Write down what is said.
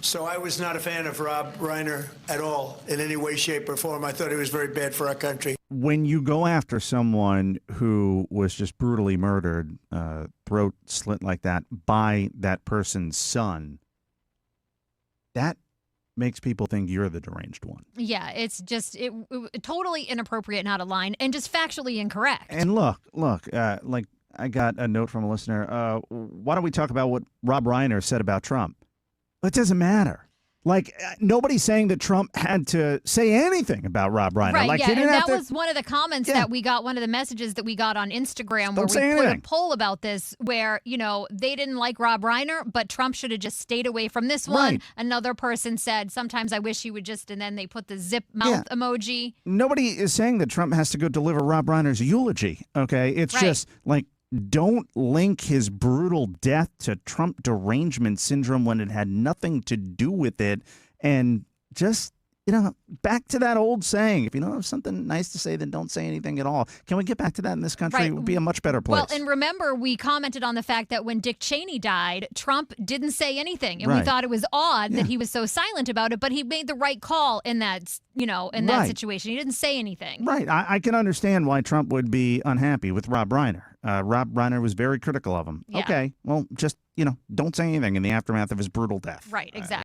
So I was not a fan of Rob Reiner at all in any way, shape, or form. I thought he was very bad for our country. When you go after someone who was just brutally murdered, throat slit like that, by that person's son, that makes people think you're the deranged one. Yeah, it's just totally inappropriate and out of line and just factually incorrect. And look, like I got a note from a listener. Why don't we talk about what Rob Reiner said about Trump? It doesn't matter. Like, nobody's saying that Trump had to say anything about Rob Reiner. Right, like, yeah, he didn't and have that to... was one of the comments that we got, one of the messages that we got on Instagram where Don't say we put anything. a poll about this where, they didn't like Rob Reiner, but Trump should have just stayed away from this one. Right. Another person said, sometimes I wish he would just, and then they put the zip mouth emoji. Nobody is saying that Trump has to go deliver Rob Reiner's eulogy, okay? It's just, like, don't link his brutal death to Trump derangement syndrome when it had nothing to do with it. And just, back to that old saying, if you don't have something nice to say, then don't say anything at all. Can we get back to that in this country? Right. It would be a much better place. Well, and remember, we commented on the fact that when Dick Cheney died, Trump didn't say anything. And we thought it was odd that he was so silent about it, but he made the right call in that, that situation. He didn't say anything. Right. I can understand why Trump would be unhappy with Rob Reiner. Rob Reiner was very critical of him. Yeah. Okay, well, just, don't say anything in the aftermath of his brutal death. Right, exactly.